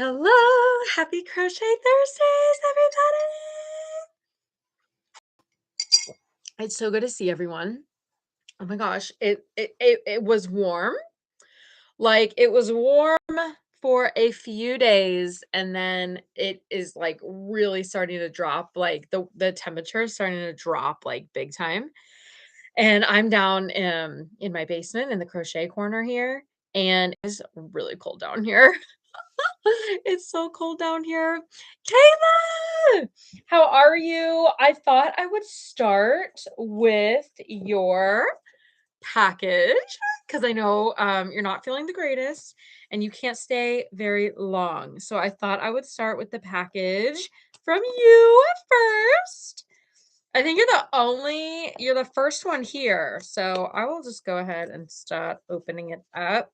Hello, happy Crochet Thursdays, everybody. It's so good to see everyone. Oh my gosh, it was warm. Like it was warm for a few days and then it is like really starting to drop. Like the temperature is starting to drop like big time. And I'm down in my basement in the crochet corner here and it's really cold down here. It's so cold down here. Kayla, how are you? I thought I would start with your package because I know you're not feeling the greatest and you can't stay very long. So I thought I would start with the package from you first. I think you're the first one here. So I will just go ahead and start opening it up.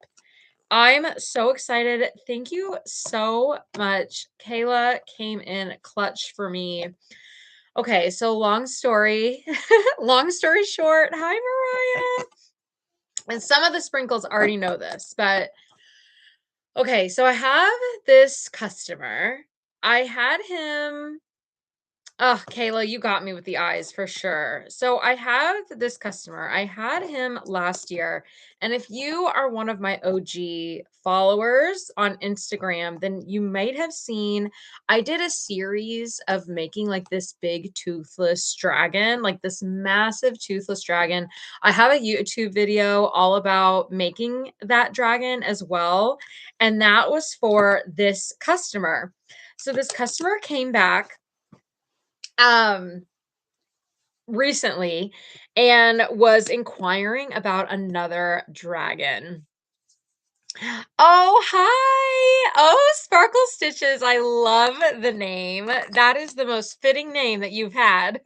I'm so excited. Thank you so much. Kayla came in clutch for me. Okay, so long story, long story short. Hi, Mariah. And some of the sprinkles already know this, but okay, so I have this customer. I had him. Oh, Kayla, you got me with the eyes for sure. So I have this customer. I had him last year. And if you are one of my OG followers on Instagram, then you might have seen I did a series of making like this big toothless dragon, like this massive toothless dragon. I have a YouTube video all about making that dragon as well. And that was for this customer. So this customer came back um recently and was inquiring about another dragon. Oh, hi. Oh, Sparkle Stitches. I love the name. That is the most fitting name that you've had.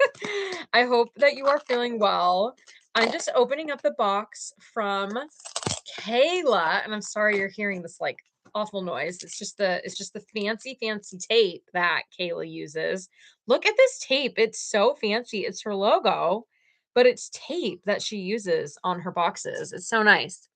I hope that you are feeling well. I'm just opening up the box from Kayla, and I'm sorry you're hearing this like awful noise. It's just the fancy tape that Kayla uses. Look at this tape. It's so fancy. It's her logo, but it's tape that she uses on her boxes. It's so nice.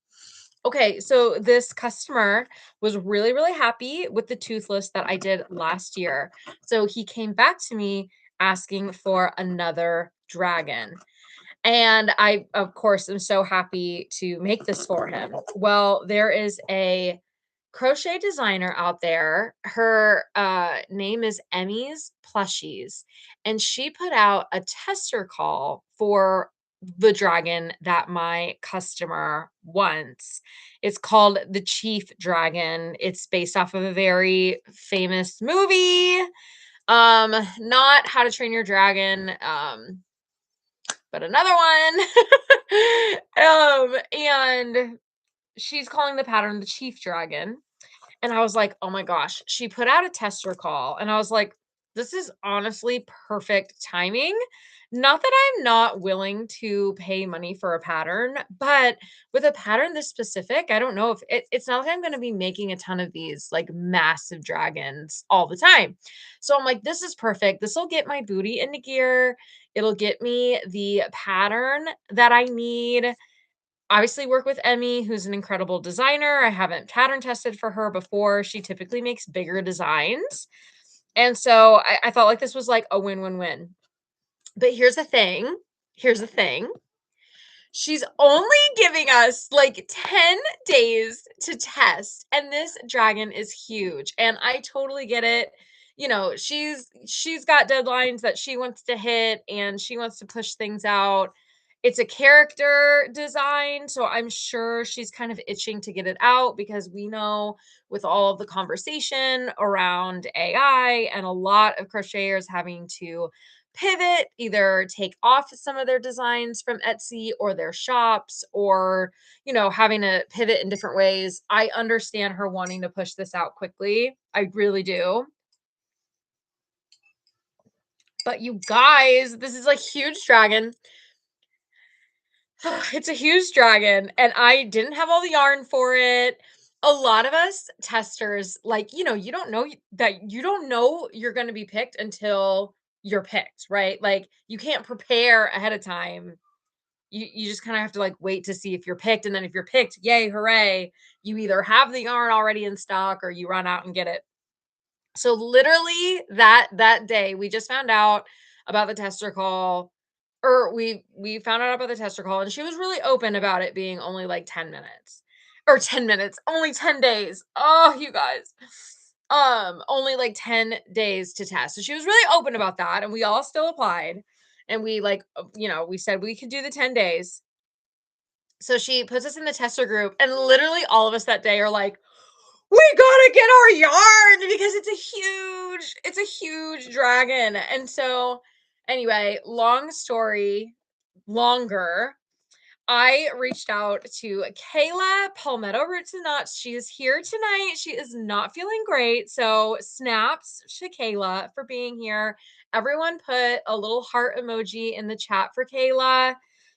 Okay, so this customer was really, really happy with the toothless that I did last year. So he came back to me asking for another dragon. And I, of course, am so happy to make this for him. Well, there is a crochet designer out there. Her name is Emmy's Plushies, and she put out a tester call for the dragon that my customer wants. It's called the Chief Dragon. It's based off of a very famous movie. Not How to Train Your Dragon. But another one. And she's calling the pattern the Chief Dragon. And I was like, oh my gosh, she put out a tester call. And I was like, this is honestly perfect timing. Not that I'm not willing to pay money for a pattern, but with a pattern this specific, I don't know if it's not like I'm going to be making a ton of these like massive dragons all the time. So I'm like, this is perfect. This will get my booty into gear. It'll get me the pattern that I need. Obviously work with Emmy, who's an incredible designer. I haven't pattern tested for her before. She typically makes bigger designs. And so I felt like this was like a win-win-win. But here's the thing. Here's the thing. She's only giving us like 10 days to test. And this dragon is huge. And I totally get it. You know, she's got deadlines that she wants to hit and she wants to push things out. It's a character design, so I'm sure she's kind of itching to get it out because we know with all of the conversation around AI and a lot of crocheters having to pivot, either take off some of their designs from Etsy or their shops, or, you know, having to pivot in different ways. I understand her wanting to push this out quickly. I really do. But you guys, this is like huge dragon. It's a huge dragon, and I didn't have all the yarn for it. A lot of us testers, like, you know, you don't know that you don't know you're going to be picked until you're picked, right? Like, you can't prepare ahead of time. You just kind of have to like wait to see if you're picked, and then if you're picked, yay, hooray, you either have the yarn already in stock or you run out and get it. So literally that day, we just found out about the tester call, or we found out about the tester call, and she was really open about it being only like 10 minutes. Or 10 minutes, only 10 days. Oh, you guys. Only like 10 days to test. So she was really open about that, and we all still applied. And we like, we said we could do the 10 days. So she puts us in the tester group, and literally all of us that day are like, we gotta get our yarn because it's a huge dragon. And so anyway, long story longer, I reached out to Kayla, Palmetto Roots and Knots. She is here tonight. She is not feeling great. So snaps to Kayla for being here. Everyone put a little heart emoji in the chat for Kayla.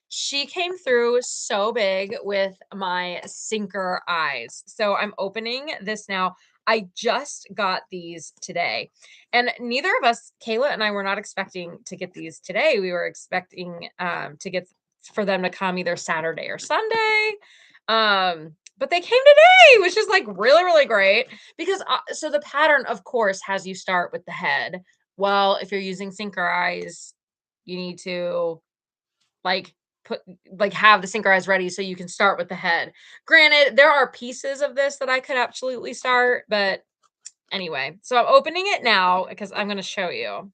She came through so big with my sinker eyes. So I'm opening this now. I just got these today. And neither of us, Kayla and I, were not expecting to get these today. We were expecting to get for them to come either Saturday or Sunday. But they came today, which is like really, really great because so the pattern, of course, has you start with the head. Well, if you're using sinker eyes, you need to like have the sinker eyes ready so you can start with the head. Granted, there are pieces of this that I could absolutely start, but anyway, so I'm opening it now because I'm going to show you.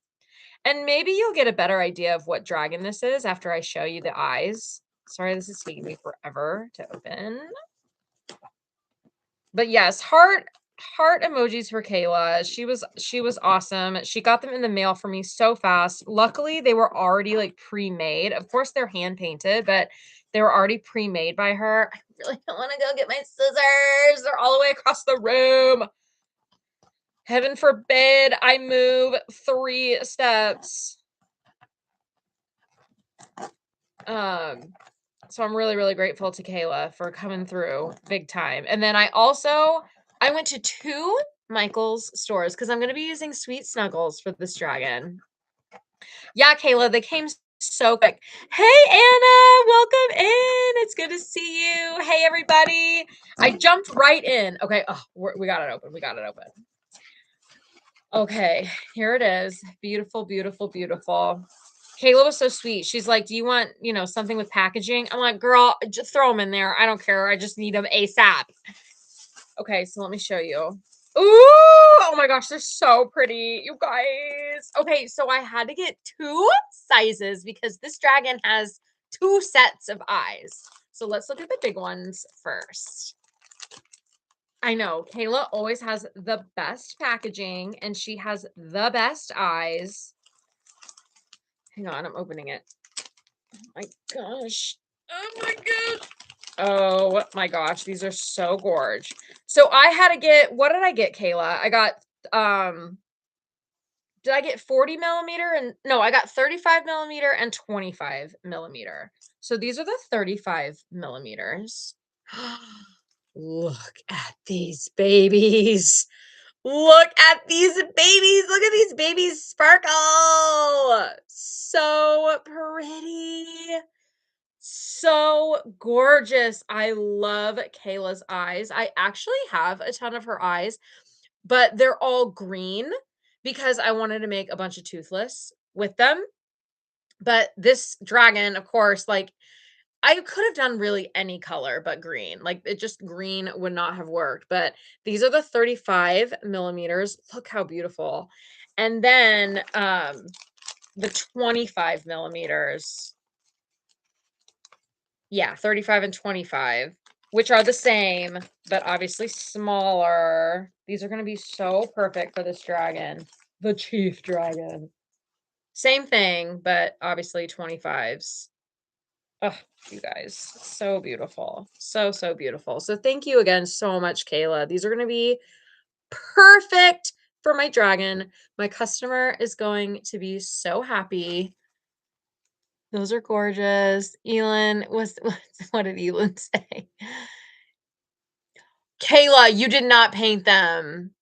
And maybe you'll get a better idea of what dragon this is after I show you the eyes. Sorry, this is taking me forever to open. But yes, heart emojis for Kayla. She was awesome. She got them in the mail for me so fast. Luckily, they were already like pre-made. Of course, they're hand painted, but they were already pre-made by her. I really don't want to go get my scissors. They're all the way across the room. Heaven forbid I move 3 steps. So I'm really, really grateful to Kayla for coming through big time. And then I went to 2 Michael's stores because I'm going to be using Sweet Snuggles for this dragon. Yeah, Kayla, they came so quick. Hey, Anna, welcome in. It's good to see you. Hey, everybody. I jumped right in. Okay. Oh, we got it open. We got it open. Okay, here it is. Beautiful, beautiful, beautiful. Kayla was so sweet. She's like, do you want, something with packaging? I'm like, girl, just throw them in there. I don't care. I just need them ASAP. Okay, so let me show you. Ooh, oh my gosh, they're so pretty, you guys. Okay, so I had to get 2 sizes because this dragon has 2 sets of eyes. So let's look at the big ones first. I know, Kayla always has the best packaging and she has the best eyes. Hang on, I'm opening it. Oh my gosh. Oh my gosh. Oh my gosh, these are so gorge. So I had to get, what did I get, Kayla? I got, did I get 40 millimeter? And no, I got 35 millimeter and 25 millimeter. So these are the 35 millimeters. Look at these babies. Look at these babies. Look at these babies sparkle. So pretty. So gorgeous. I love Kayla's eyes. I actually have a ton of her eyes, but they're all green because I wanted to make a bunch of toothless with them. But this dragon, of course, like I could have done really any color but green. Like it just green would not have worked. But these are the 35 millimeters. Look how beautiful. And then the 25 millimeters. Yeah, 35 and 25, which are the same, but obviously smaller. These are going to be so perfect for this dragon. The chief dragon. Same thing, but obviously 25s. Oh, you guys, so beautiful. So, so beautiful. So thank you again so much, Kayla. These are going to be perfect for my dragon. My customer is going to be so happy. Those are gorgeous. Elin, what did Elin say? Kayla, you did not paint them.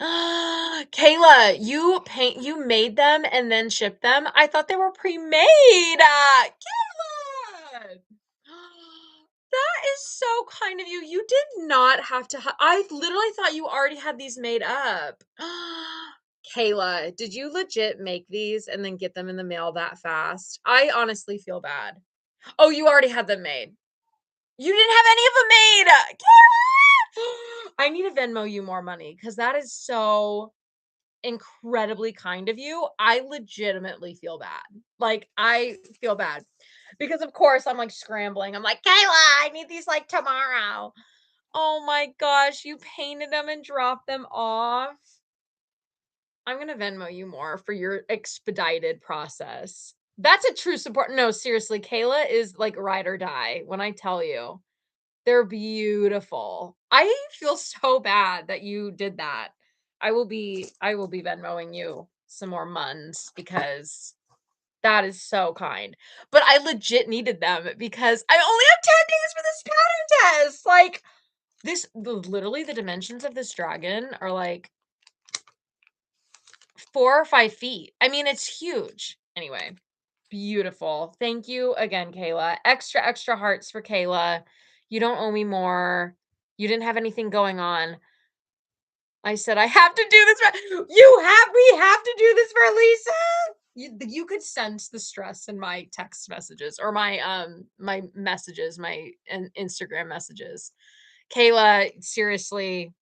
Kayla, you made them and then shipped them? I thought they were pre-made. Kayla! That is so kind of you. You did not have to I literally thought you already had these made up. Kayla, did you legit make these and then get them in the mail that fast? I honestly feel bad. Oh, you already had them made. You didn't have any of them made. Kayla! I need to Venmo you more money because that is so incredibly kind of you. I legitimately feel bad. Like, I feel bad because, of course, I'm like scrambling. I'm like, Kayla, I need these like tomorrow. Oh my gosh, you painted them and dropped them off. I'm gonna Venmo you more for your expedited process. That's a true support. No, seriously, Kayla is like ride or die when I tell you. They're beautiful. I feel so bad that you did that. I will be Venmoing you some more muns because that is so kind. But I legit needed them because I only have 10 days for this pattern test. Like literally the dimensions of this dragon are like 4 or 5 feet. I mean, it's huge. Anyway, beautiful. Thank you again, Kayla. Extra, extra hearts for Kayla. You don't owe me more. You didn't have anything going on. I said, I have to do this for we have to do this for Lisa. You could sense the stress in my text messages or my messages, my Instagram messages. Kayla, seriously,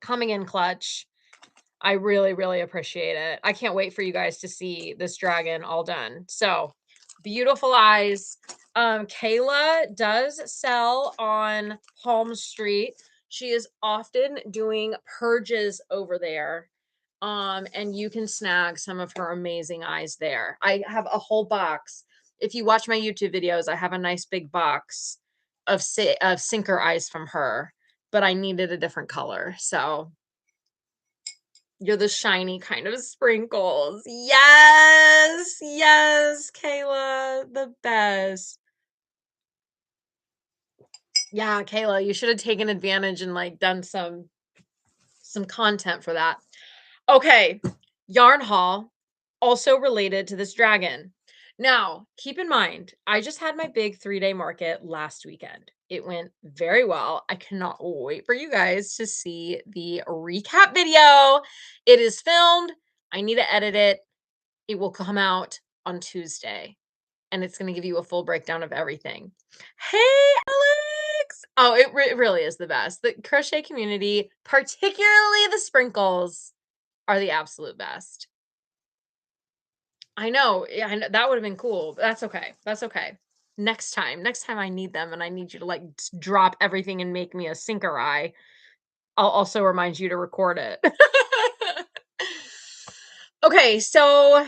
coming in clutch. I really, really appreciate it. I can't wait for you guys to see this dragon all done. So beautiful eyes. Kayla does sell on Palm Street. She is often doing purges over there. And you can snag some of her amazing eyes there. I have a whole box. If you watch my YouTube videos, I have a nice big box of sinker eyes from her, but I needed a different color. So you're the shiny kind of sprinkles. Yes, yes, Kayla, the best. Yeah, Kayla, you should have taken advantage and like done some content for that. Okay, yarn haul, also related to this dragon. Now, keep in mind, I just had my big 3-day market last weekend. It went very well. I cannot wait for you guys to see the recap video. It is filmed. I need to edit it. It will come out on Tuesday, and it's going to give you a full breakdown of everything. Hey, Alex! Oh, it really is the best. The crochet community, particularly the sprinkles, are the absolute best. I know. Yeah, I know. That would have been cool, but that's okay. That's okay. Next time I need them and I need you to like drop everything and make me a sinker eye, I'll also remind you to record it. Okay, so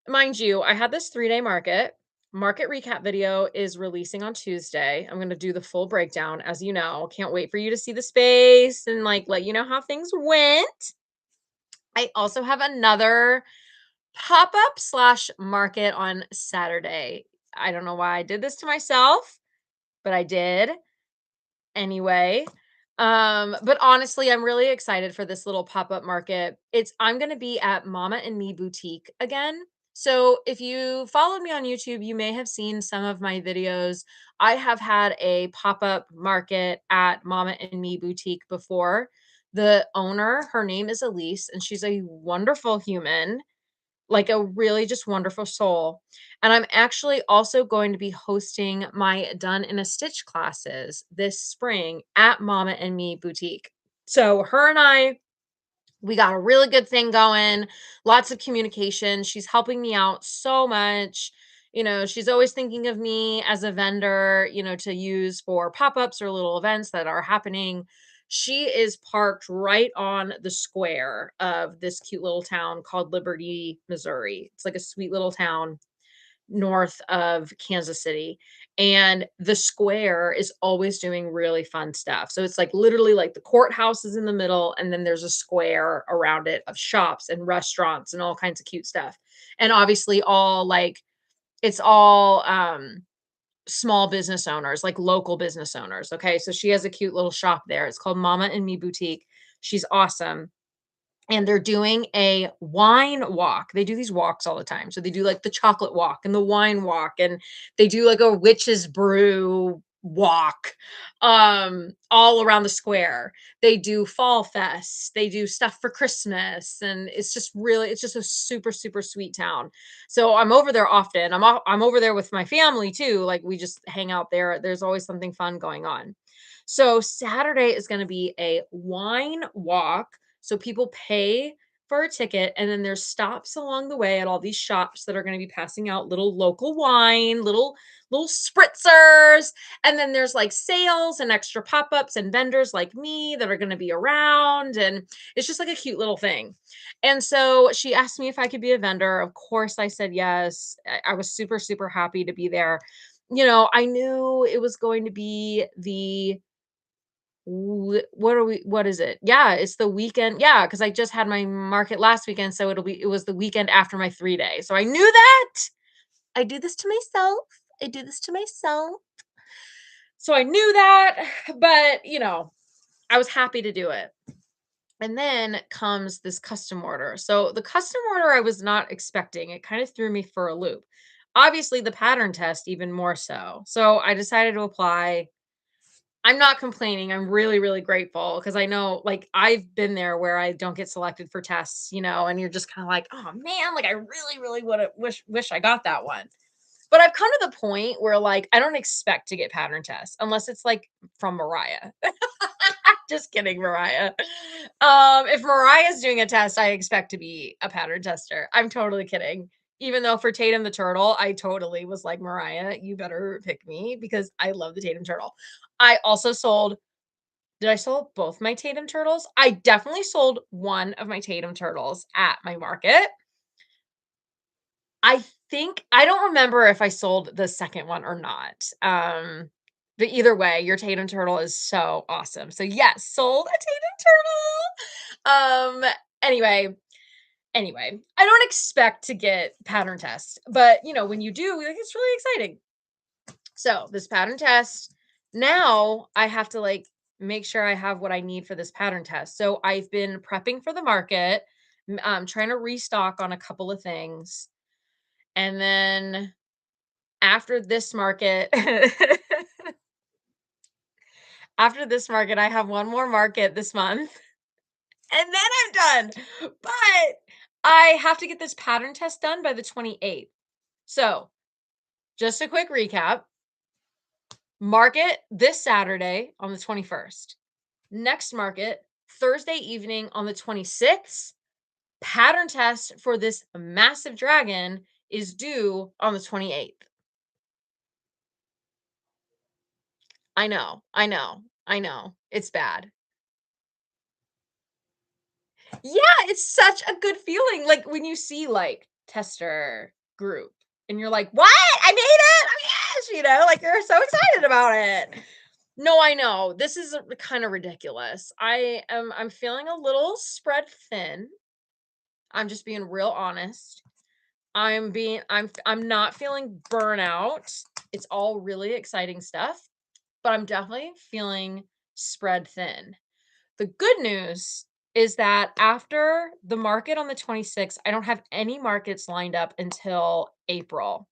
mind you, I had this 3-day market. Market recap video is releasing on Tuesday. I'm going to do the full breakdown, as you know. Can't wait for you to see the space and like let you know how things went. I also have another pop-up slash market on Saturday. I don't know why I did this to myself, but I did anyway. But honestly, I'm really excited for this little pop-up market. I'm going to be at Mama and Me Boutique again. So if you followed me on YouTube, you may have seen some of my videos. I have had a pop-up market at Mama and Me Boutique before. The owner, her name is Elise, and she's a wonderful human, like a really just wonderful soul. And I'm actually also going to be hosting my Done in a Stitch classes this spring at Mama and Me Boutique. So her and I, we got a really good thing going, lots of communication. She's helping me out so much. She's always thinking of me as a vendor, to use for pop-ups or little events that are happening. She is parked right on the square of this cute little town called Liberty, Missouri. It's like a sweet little town north of Kansas City. And the square is always doing really fun stuff. So it's like literally like the courthouse is in the middle, and then there's a square around it of shops and restaurants and all kinds of cute stuff. And obviously it's all small business owners, like local business owners. Okay. So she has a cute little shop there. It's called Mama and Me Boutique. She's awesome. And they're doing a wine walk. They do these walks all the time. So they do like the chocolate walk and the wine walk, and they do like a witch's brew walk all around the square. They do fall fests, they do stuff for Christmas, and it's just a super super sweet town. So I'm over there often. I'm over there with my family too. Like we just hang out there. There's always something fun going on. So Saturday is going to be a wine walk. So people pay for a ticket, and then there's stops along the way at all these shops that are going to be passing out little local wine, little spritzers, and then there's like sales and extra pop-ups and vendors like me that are going to be around, and it's just like a cute little thing. And so she asked me if I could be a vendor. Of course I said yes. I was super super happy to be there. I knew it was going to be the what is it? Yeah, it's the weekend. Yeah, because I just had my market last weekend, so it was the weekend after my 3 day. So I knew that. I do this to myself. I do this to myself. So I knew that, but I was happy to do it. And then comes this custom order. So the custom order I was not expecting. It kind of threw me for a loop. Obviously, the pattern test even more so. So I decided to apply. I'm not complaining. I'm really, really grateful because I know, like, I've been there where I don't get selected for tests, and you're just kind of like, oh man, like I really, really would have wish I got that one. But I've come to the point where like I don't expect to get pattern tests unless it's like from Mariah. Just kidding, Mariah. If Mariah's doing a test, I expect to be a pattern tester. I'm totally kidding. Even though for Tatum the turtle, I totally was like, Mariah, you better pick me because I love the Tatum turtle. I also sold. Did I sell both my Tatum turtles? I definitely sold one of my Tatum turtles at my market. I think I don't remember if I sold the second one or not. But either way, your Tatum turtle is so awesome. So yes, sold a Tatum turtle. Anyway, I don't expect to get pattern tests, but when you do, like it's really exciting. So this pattern test, now I have to like make sure I have what I need for this pattern test. So I've been prepping for the market, trying to restock on a couple of things. And then after this market, after this market, I have one more market this month, and then I'm done. But I have to get this pattern test done by the 28th. So, just a quick recap. Market this Saturday on the 21st. Next market, Thursday evening on the 26th. Pattern test for this massive dragon is due on the 28th. I know, I know, I know. It's bad. Yeah, it's such a good feeling, like, when you see, like, tester group, and you're like, "What? I made it! Oh, yes!" Like, you're so excited about it. No, I know. This is kinda ridiculous. I'm feeling a little spread thin. I'm just being real honest. I'm not feeling burnout. It's all really exciting stuff, but I'm definitely feeling spread thin. The good news is that after the market on the 26th, I don't have any markets lined up until April,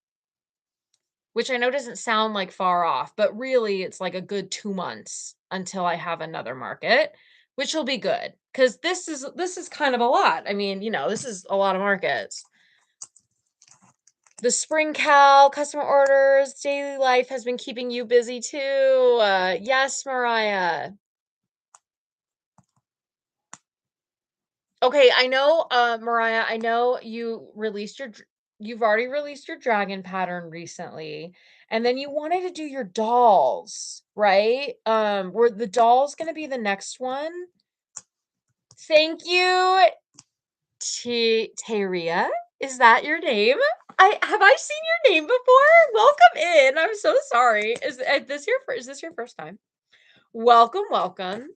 which I know doesn't sound like far off, but really it's like a good 2 months until I have another market, which will be good because this is kind of a lot. I mean, this is a lot of markets. The spring cal customer orders, daily life has been keeping you busy too. Yes, Mariah. Okay, I know, Mariah, I know you've already released your dragon pattern recently, and then you wanted to do your dolls, right? Were the dolls gonna be the next one? Thank you, Taria. Is that your name? Have I seen your name before? Welcome in. I'm so sorry. Is this your first time? Welcome, welcome.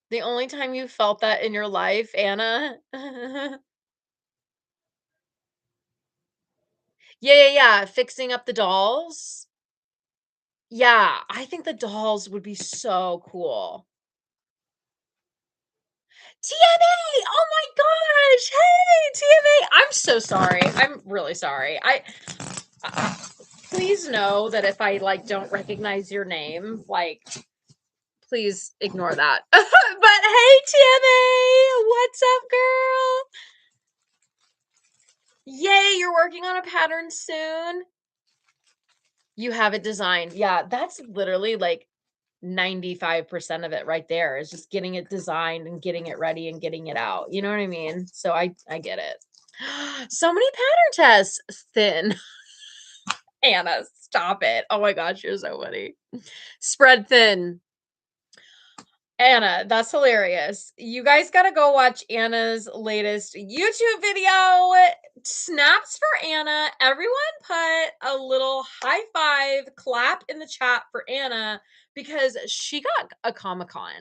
The only time you felt that in your life, Anna? Yeah, fixing up the dolls. Yeah, I think the dolls would be so cool. TMA! Oh my gosh! Hey, TMA! I'm so sorry. I'm really sorry. please know that if I like don't recognize your name, like please ignore that. But hey, Tammy, what's up, girl? Yay, you're working on a pattern soon. You have it designed. Yeah, that's literally like 95% of it right there is just getting it designed and getting it ready and getting it out. You know what I mean? So I get it. So many pattern tests. Thin. Anna, stop it. Oh my gosh, you're so funny. Spread thin. Anna, that's hilarious. You guys got to go watch Anna's latest YouTube video. Snaps for Anna. Everyone put a little high five clap in the chat for Anna because she got a Comic-Con.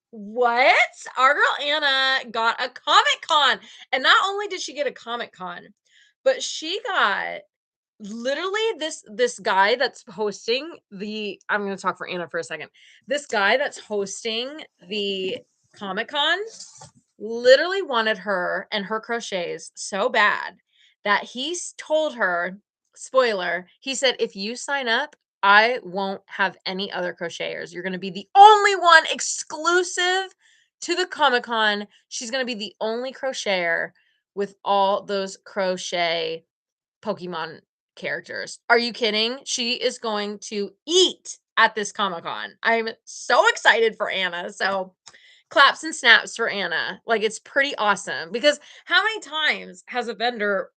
What? Our girl Anna got a Comic-Con. And not only did she get a Comic-Con, but she got literally this guy that's hosting the I'm going to talk for Anna for a second. This guy that's hosting the Comic-Con literally wanted her and her crochets so bad that he's told her, spoiler, he said, if you sign up, I won't have any other crocheters. You're going to be the only one exclusive to the Comic-Con. She's going to be the only crocheter with all those crochet Pokemon characters. Are you kidding? She is going to eat at this Comic-Con. I'm so excited for Anna. So claps and snaps for Anna. Like, it's pretty awesome because how many times has a vendor,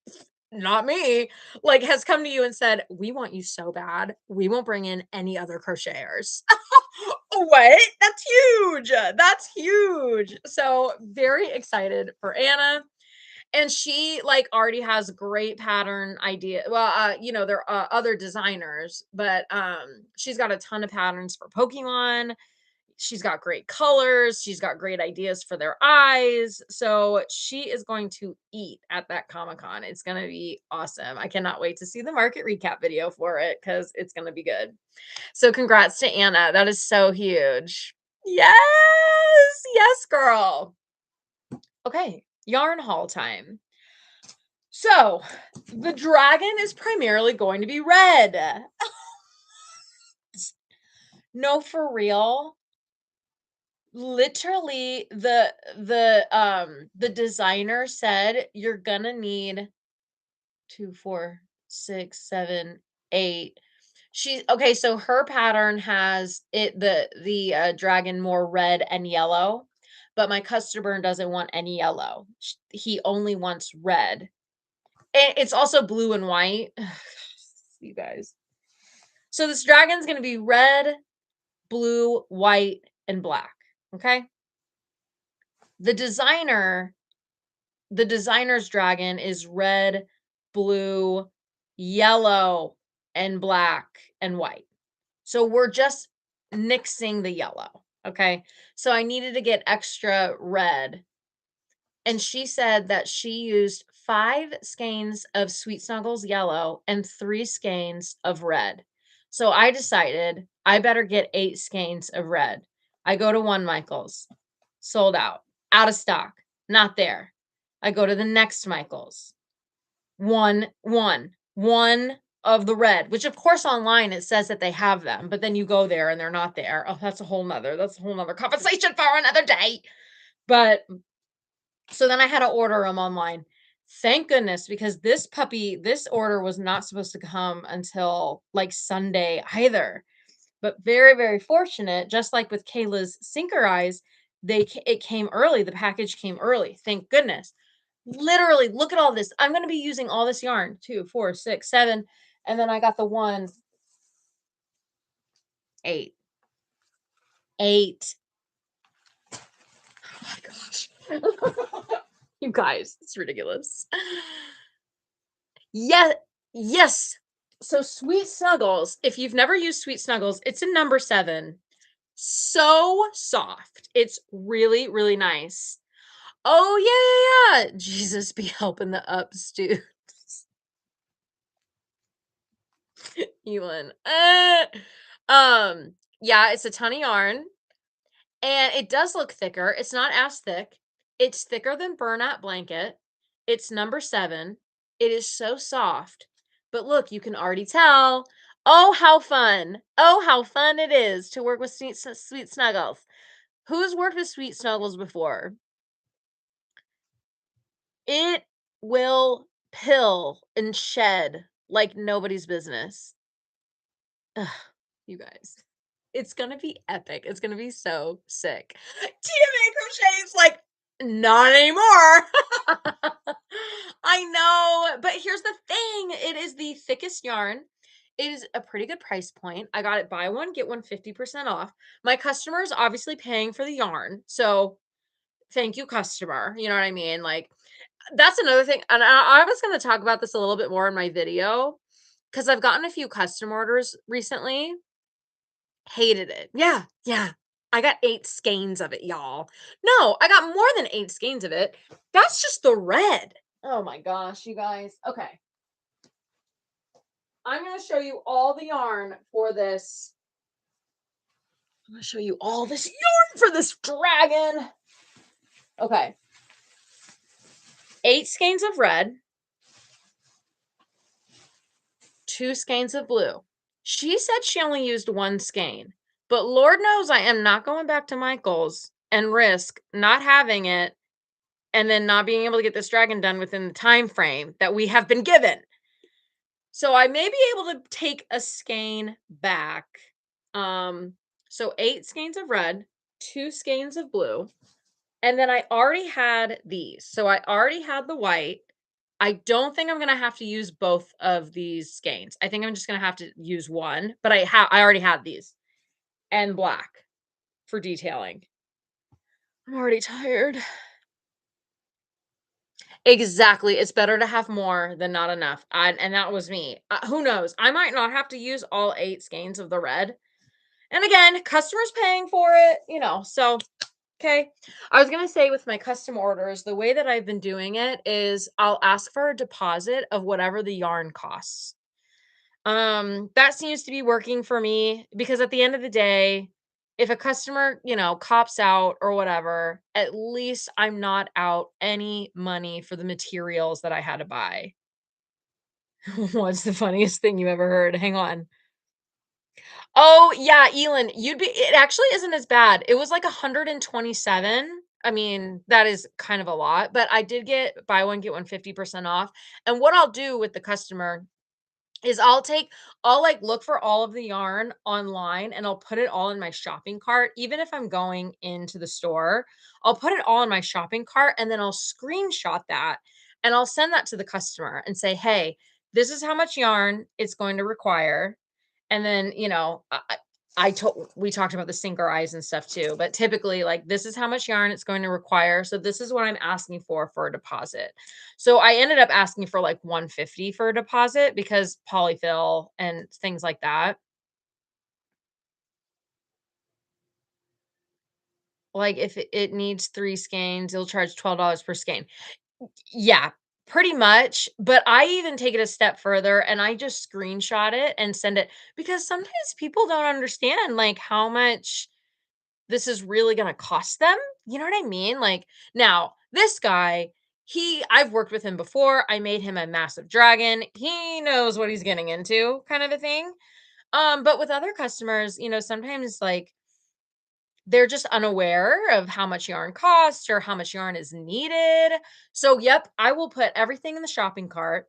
not me, like has come to you and said, we want you so bad. We won't bring in any other crocheters. What? That's huge. That's huge. So very excited for Anna. And she like already has great pattern idea. Well, you know, there are other designers, but she's got a ton of patterns for Pokemon. She's got great colors. She's got great ideas for their eyes. So she is going to eat at that Comic-Con. It's going to be awesome. I cannot wait to see the market recap video for it because it's going to be good. So congrats to Anna. That is so huge. Yes. Yes, girl. Okay. Yarn haul time. So the dragon is primarily going to be red. No, for real. Literally, the designer said you're gonna need 2, 4, 6, 7, 8. She okay, so her pattern has it the dragon more red and yellow, but my customer doesn't want any yellow. He only wants red. And it's also blue and white. You guys. So this dragon's going to be red, blue, white, and black. Okay. The designer's dragon is red, blue, yellow, and black and white. So we're just nixing the yellow. Okay. So I needed to get extra red. And she said that she used 5 skeins of Sweet Snuggles yellow and 3 skeins of red. So I decided I better get 8 skeins of red. I go to one Michael's, sold out of stock, not there. I go to the next Michael's, one of the red, which of course online it says that they have them, but then you go there and they're not there. Oh, that's a whole nother conversation for another day. But so then I had to order them online. Thank goodness, because this order was not supposed to come until like Sunday either. But very, very fortunate, just like with Kayla's Sinker Eyes, it came early. The package came early. Thank goodness. Literally, look at all this. I'm going to be using all this yarn, 2, 4, 6, 7. And then I got the 1, 8. 8. Oh my gosh. You guys, it's ridiculous. Yes. So Sweet Snuggles, if you've never used Sweet Snuggles, it's a number 7. So soft. It's really, really nice. Oh, yeah. Jesus be helping the ups, dude. Elon. Yeah, it's a ton of yarn. And it does look thicker. It's not as thick. It's thicker than Burnout Blanket. It's number 7. It is so soft. But look, you can already tell. Oh, how fun. Oh, how fun it is to work with sweet snuggles. Who's worked with sweet snuggles before? It will pill and shed like nobody's business. Ugh, you guys. It's gonna be epic. It's gonna be so sick. TMA crochet is like, not anymore. I know, but here's the thing. It is the thickest yarn. It is a pretty good price point. I got it buy one, get one 50% off. My customer is obviously paying for the yarn. So thank you, customer. You know what I mean? Like, that's another thing. And I was going to talk about this a little bit more in my video because I've gotten a few custom orders recently. Hated it. Yeah, yeah. I got 8 skeins of it, y'all. No, I got more than 8 skeins of it. That's just the red. Oh my gosh, you guys. Okay. I'm going to show you all the yarn for this. I'm going to show you all this yarn for this dragon. Okay. 8 skeins of red. 2 skeins of blue. She said she only used 1 skein, but Lord knows I am not going back to Michael's and risk not having it and then not being able to get this dragon done within the time frame that we have been given. So I may be able to take a skein back. So 8 skeins of red, 2 skeins of blue, and then I already had these. So I already had the white. I don't think I'm gonna have to use both of these skeins. I think I'm just gonna have to use one, but I already had these and black for detailing. I'm already tired. Exactly. It's better to have more than not enough. And that was me. Who knows? I might not have to use all 8 skeins of the red. And again, customers paying for it, so okay. I was going to say with my custom orders, the way that I've been doing it is I'll ask for a deposit of whatever the yarn costs. That seems to be working for me because at the end of the day, if a customer, cops out or whatever, at least I'm not out any money for the materials that I had to buy. What's the funniest thing you ever heard? Hang on. Oh, yeah, Elin, it actually isn't as bad. It was like 127. I mean, that is kind of a lot, but I did get buy one, get one 50% off. And what I'll do with the customer is I'll like look for all of the yarn online and I'll put it all in my shopping cart. Even if I'm going into the store, I'll put it all in my shopping cart and then I'll screenshot that and I'll send that to the customer and say, hey, this is how much yarn it's going to require. And then, we talked about the sinker eyes and stuff too, but typically like this is how much yarn it's going to require. So this is what I'm asking for a deposit. So I ended up asking for like 150 for a deposit because polyfill and things like that. Like if it needs 3 skeins, it'll charge $12 per skein. Yeah, pretty much. But I even take it a step further and I just screenshot it and send it because sometimes people don't understand like how much this is really gonna cost them. You know what I mean? Like now, this guy, I've worked with him before. I made him a massive dragon. He knows what he's getting into, kind of a thing. But with other customers, sometimes like they're just unaware of how much yarn costs or how much yarn is needed. So, yep, I will put everything in the shopping cart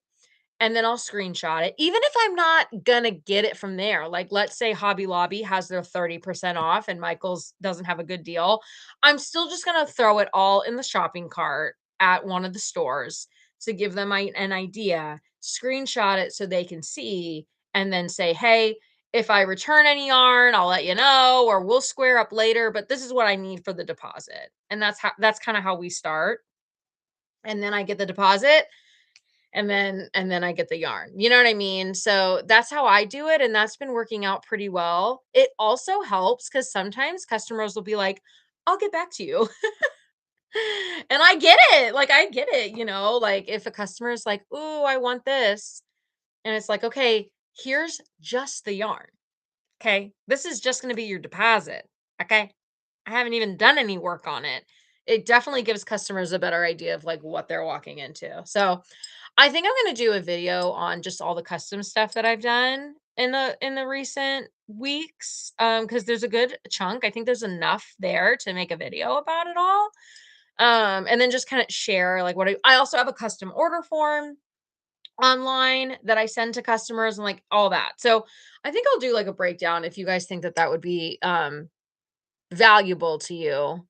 and then I'll screenshot it. Even if I'm not gonna get it from there, like let's say Hobby Lobby has their 30% off and Michael's doesn't have a good deal, I'm still just gonna throw it all in the shopping cart at one of the stores to give them an idea, screenshot it so they can see, and then say, hey, if I return any yarn, I'll let you know, or we'll square up later, but this is what I need for the deposit. And that's kind of how we start. And then I get the deposit and then I get the yarn. You know what I mean? So that's how I do it and that's been working out pretty well. It also helps cuz sometimes customers will be like, "I'll get back to you." And I get it. Like I get it, like if a customer is like, "Ooh, I want this." And it's like, "Okay, here's just the yarn. Okay? This is just going to be your deposit." Okay? I haven't even done any work on it. It definitely gives customers a better idea of like what they're walking into. So, I think I'm gonna do a video on just all the custom stuff that I've done in the recent weeks, because there's a good chunk. I think there's enough there to make a video about it all. And then just kinda share, like, what I also have a custom order form online that I send to customers and, like, all that. So, I think I'll do, like, a breakdown if you guys think that that would be, valuable to you.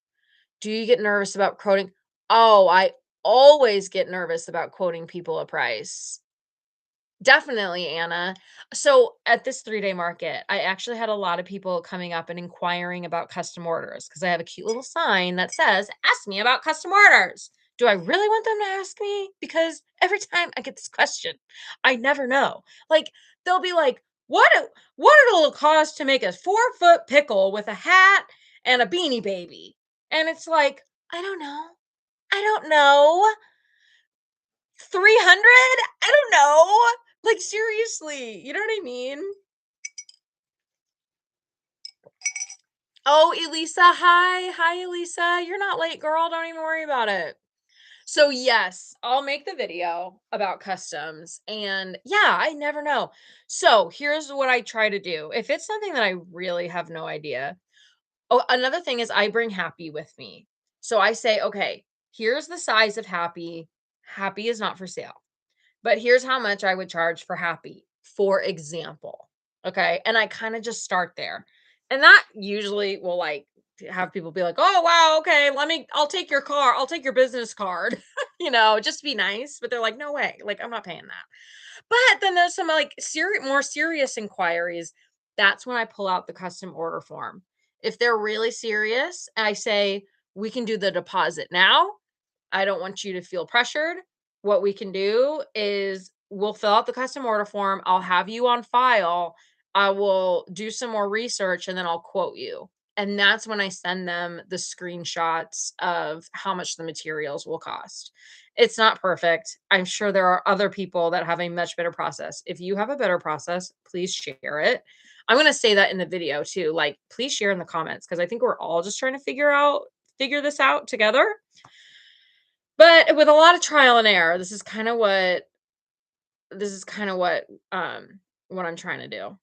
Do you get nervous about quoting? Oh, I always get nervous about quoting people a price. Definitely, Anna. So at this 3-day market, I actually had a lot of people coming up and inquiring about custom orders because I have a cute little sign that says, "Ask me about custom orders." Do I really want them to ask me? Because every time I get this question, I never know. Like, they'll be like, what it'll cost to make a 4-foot pickle with a hat and a beanie baby?" And it's like, I don't know. I don't know. 300? I don't know. Like, seriously, you know what I mean? Oh, Elisa, hi. Hi, Elisa. You're not late, girl. Don't even worry about it. So, yes, I'll make the video about customs. And yeah, I never know. So, here's what I try to do. If it's something that I really have no idea. Oh, another thing is I bring Happy with me. So I say, okay, here's the size of Happy. Happy is not for sale. But here's how much I would charge for Happy, for example. Okay. And I kind of just start there. And that usually will like have people be like, oh, wow. Okay. I'll take your car. I'll take your business card, just to be nice. But they're like, no way. Like, I'm not paying that. But then there's some like more serious inquiries. That's when I pull out the custom order form. If they're really serious, I say, we can do the deposit now. I don't want you to feel pressured. What we can do is we'll fill out the custom order form. I'll have you on file. I will do some more research and then I'll quote you. And that's when I send them the screenshots of how much the materials will cost. It's not perfect. I'm sure there are other people that have a much better process. If you have a better process, please share it. I'm going to say that in the video too. Like, please share in the comments because I think we're all just trying to figure this out together. But with a lot of trial and error, this is kind of what I'm trying to do.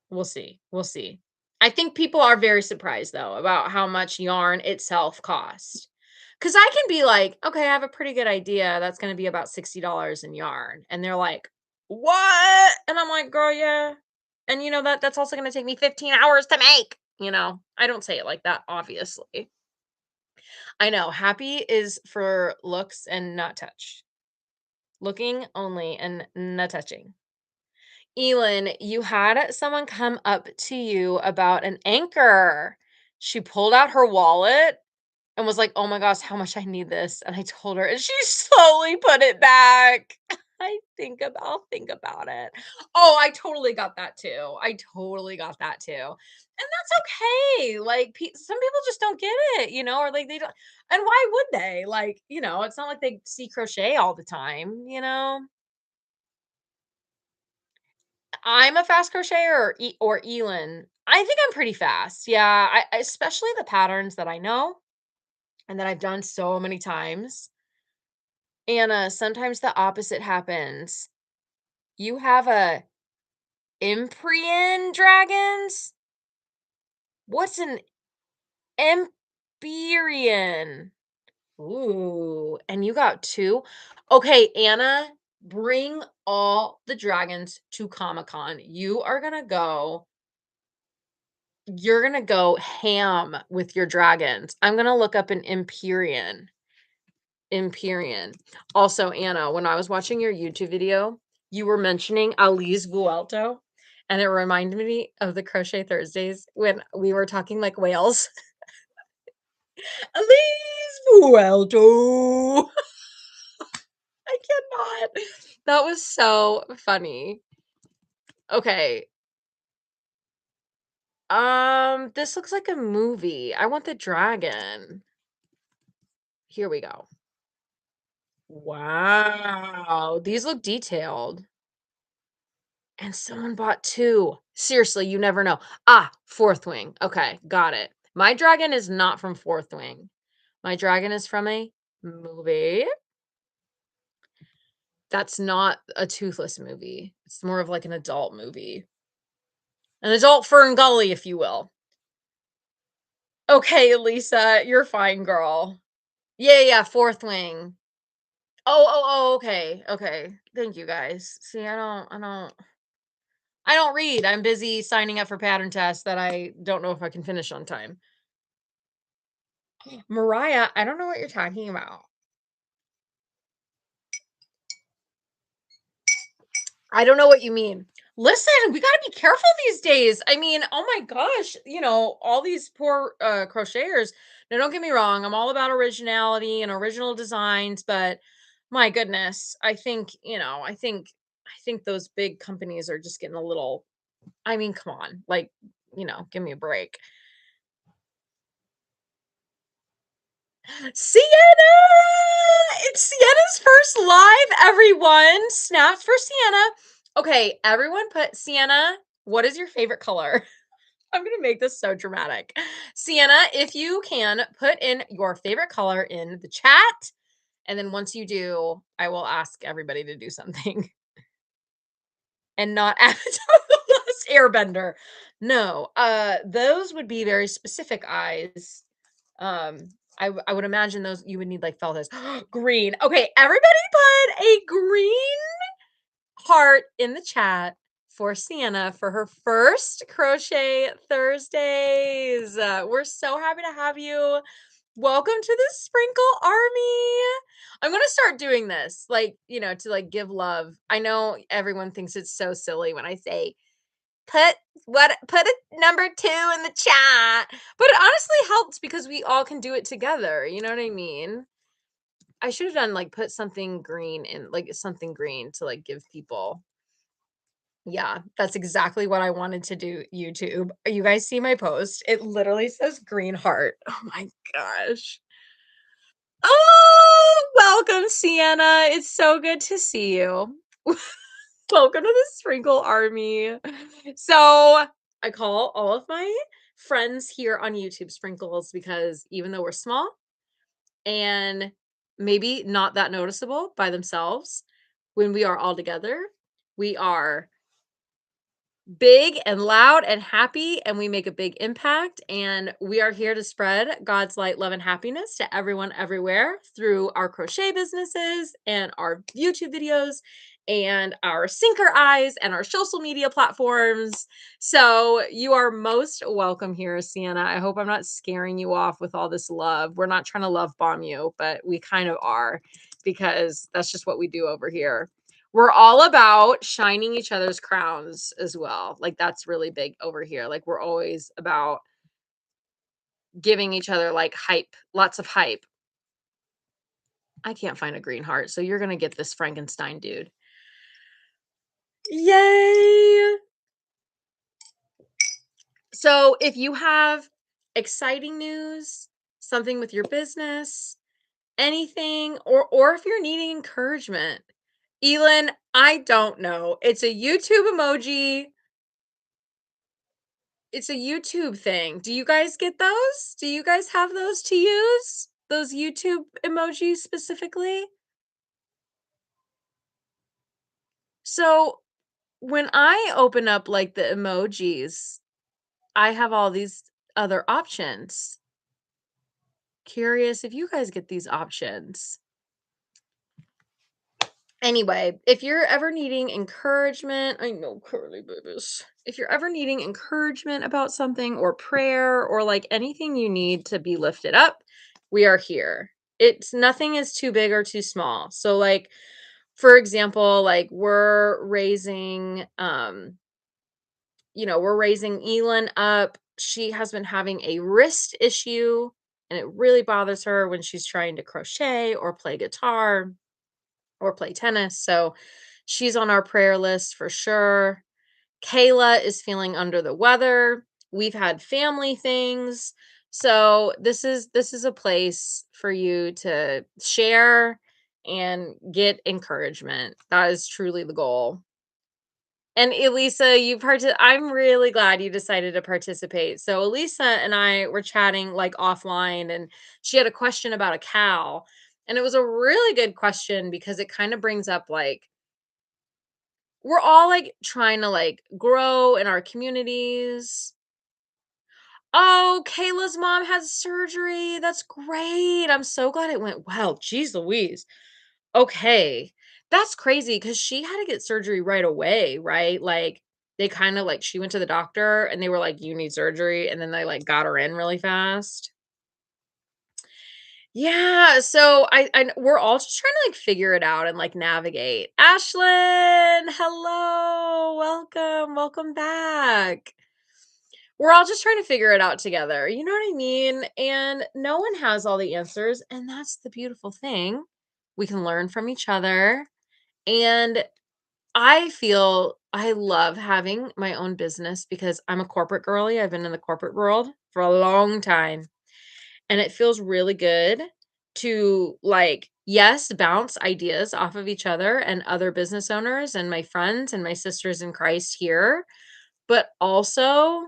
We'll see. We'll see. I think people are very surprised though about how much yarn itself costs. Cuz I can be like, "Okay, I have a pretty good idea. That's going to be about $60 in yarn." And they're like, "What?" And I'm like, "Girl, yeah." And that's also going to take me 15 hours to make. I don't say it like that, obviously. I know. Happy is for looks and not touch. Looking only and not touching. Elin, you had someone come up to you about an anchor. She pulled out her wallet and was like, "Oh my gosh, how much I need this." And I told her, and she slowly put it back. I'll think about it. Oh, I totally got that too. I totally got that too. And that's okay. Like, some people just don't get it, or like they don't. And why would they? Like, it's not like they see crochet all the time. I'm a fast crocheter or Elin. I think I'm pretty fast. Yeah, especially the patterns that I know and that I've done so many times. Anna, sometimes the opposite happens. You have a Imprian dragons? What's an Empyrean? Ooh, and you got two? Okay, Anna, bring all the dragons to Comic-Con. You're gonna go ham with your dragons. I'm gonna look up an Empyrean. Empyrean. Also, Anna, when I was watching your YouTube video, you were mentioning Ali's Vuelto, and it reminded me of the Crochet Thursdays when we were talking like whales. Ali's Vuelto. I cannot. That was so funny. Okay. This looks like a movie. I want the dragon. Here we go. Wow, these look detailed. And someone bought 2. Seriously, you never know. Ah, Fourth Wing. Okay, got it. My dragon is not from Fourth Wing. My dragon is from a movie. That's not a Toothless movie. It's more of like an adult movie. An adult Fern Gully, if you will. Okay, Lisa, you're fine, girl. Yeah, yeah, Fourth Wing. Oh, okay, okay. Thank you guys. See, I don't read. I'm busy signing up for pattern tests that I don't know if I can finish on time. Mariah, I don't know what you're talking about. I don't know what you mean. Listen, we gotta be careful these days. I mean, oh my gosh, all these poor crocheters. Now, don't get me wrong, I'm all about originality and original designs, but my goodness, I think those big companies are just getting a little, I mean, come on, like, give me a break. Sienna! It's Sienna's first live, everyone. Snaps for Sienna. Okay, everyone put Sienna, what is your favorite color? I'm gonna make this so dramatic. Sienna, if you can put in your favorite color in the chat, and then once you do, I will ask everybody to do something and not Avatar the Last Airbender. No, those would be very specific eyes. Um, I would imagine those you would need like feltas. Green. Okay, everybody put a green heart in the chat for Sienna for her first Crochet Thursdays. We're so happy to have you. Welcome to the Sprinkle Army. I'm going to start doing this, like, to like give love. I know everyone thinks it's so silly when I say put a number 2 in the chat. But it honestly helps because we all can do it together. You know what I mean? I should have done like put something green in, like something green to like give people. Yeah, that's exactly what I wanted to do, YouTube. You guys see my post? It literally says green heart. Oh my gosh. Oh, welcome, Sienna. It's so good to see you. Welcome to the Sprinkle Army. So, I call all of my friends here on YouTube sprinkles because even though we're small and maybe not that noticeable by themselves, when we are all together, we are big and loud and happy, and we make a big impact, and we are here to spread God's light, love, and happiness to everyone everywhere through our crochet businesses and our YouTube videos and our sinker eyes and our social media platforms. So you are most welcome here, Sienna. I hope I'm not scaring you off with all this love. We're not trying to love bomb you, but we kind of are, because that's just what we do over here. We're all about shining each other's crowns as well. Like, that's really big over here. Like, we're always about giving each other like hype, lots of hype. I can't find a green heart, so you're gonna get this Frankenstein dude. Yay! So if you have exciting news, something with your business, anything, or if you're needing encouragement, Elin, I don't know. It's a YouTube emoji. It's a YouTube thing. Do you guys get those? Do you guys have those to use? Those YouTube emojis specifically? So when I open up like the emojis, I have all these other options. Curious if you guys get these options. Anyway, if you're ever needing encouragement, I know curly babies. If you're ever needing encouragement about something or prayer or like anything you need to be lifted up, we are here. It's nothing is too big or too small. So like for example, like we're raising Elin up. She has been having a wrist issue and it really bothers her when she's trying to crochet or play guitar or play tennis. So she's on our prayer list for sure. Kayla is feeling under the weather. We've had family things. So this is a place for you to share and get encouragement. That is truly the goal. And Elisa, I'm really glad you decided to participate. So Elisa and I were chatting like offline and she had a question about a cow. And it was a really good question because it kind of brings up like we're all like trying to like grow in our communities. Oh, Kayla's mom had surgery. That's great. I'm so glad it went well. Jeez Louise. Okay. That's crazy because she had to get surgery right away, right? Like they kind of like she went to the doctor and they were like, you need surgery. And then they like got her in really fast. Yeah, so we're all just trying to like figure it out and like navigate. Ashlyn, hello, welcome back. We're all just trying to figure it out together. You know what I mean? And no one has all the answers, and that's the beautiful thing. We can learn from each other. And I feel I love having my own business because I'm a corporate girly. I've been in the corporate world for a long time. And it feels really good to like, yes, bounce ideas off of each other and other business owners and my friends and my sisters in Christ here, but also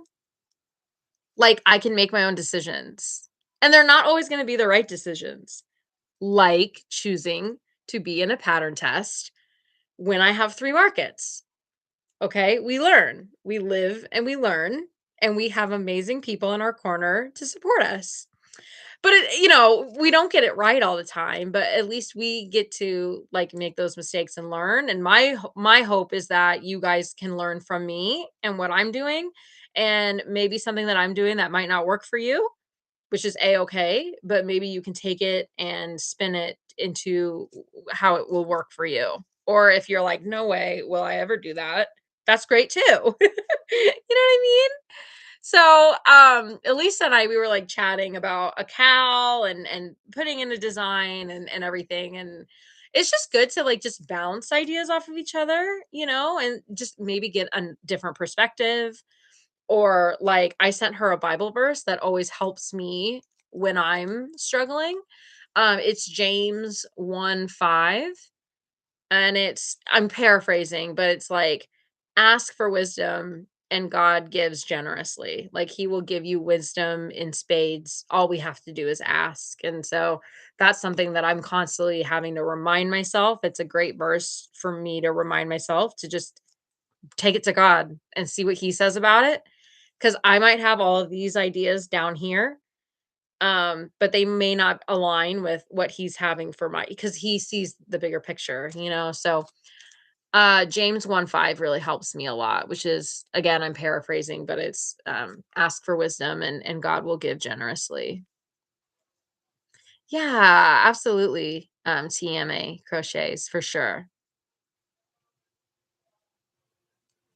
like I can make my own decisions. And they're not always going to be the right decisions, like choosing to be in a pattern test when I have three markets. Okay, we learn, we live and we learn, and we have amazing people in our corner to support us. But we don't get it right all the time, but at least we get to like make those mistakes and learn. And my hope is that you guys can learn from me and what I'm doing, and maybe something that I'm doing that might not work for you, which is a-okay, but maybe you can take it and spin it into how it will work for you. Or if you're like, no way will I ever do that, that's great too. You know what I mean? So, Elisa and I, we were like chatting about a cow and putting in a design and everything. And it's just good to like just bounce ideas off of each other, and just maybe get a different perspective. Or like I sent her a Bible verse that always helps me when I'm struggling. It's James 1:5. And I'm paraphrasing, but it's like, ask for wisdom and God gives generously. Like he will give you wisdom in spades. All we have to do is ask. And so that's something that I'm constantly having to remind myself. It's a great verse for me to remind myself to just take it to God and see what he says about it. Cause I might have all of these ideas down here, but they may not align with what he's having for because he sees the bigger picture. So James 1:5 really helps me a lot, which is, again, I'm paraphrasing, but it's, ask for wisdom and God will give generously. Yeah, absolutely. TMA crochets for sure.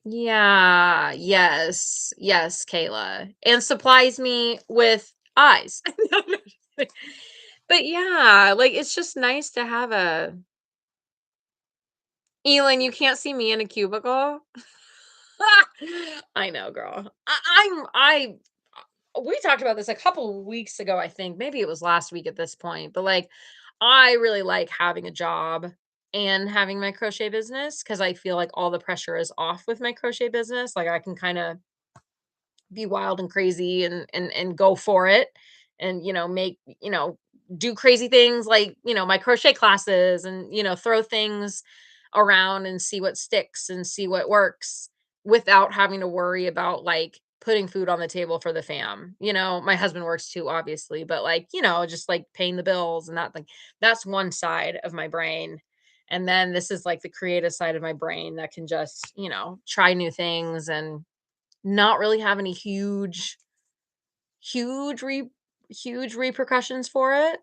Yeah, yes, yes, Kayla, and supplies me with eyes. No, no, but yeah, like, it's just nice to have a Elin, you can't see me in a cubicle? I know, girl. We talked about this a couple weeks ago, I think. Maybe it was last week at this point, but like I really like having a job and having my crochet business because I feel like all the pressure is off with my crochet business. Like I can kind of be wild and crazy and go for it and make do crazy things like my crochet classes and throw things around and see what sticks and see what works without having to worry about like putting food on the table for the fam. My husband works too obviously, but like just like paying the bills and that, like that's one side of my brain. And then this is like the creative side of my brain that can just try new things and not really have any huge re huge repercussions for it.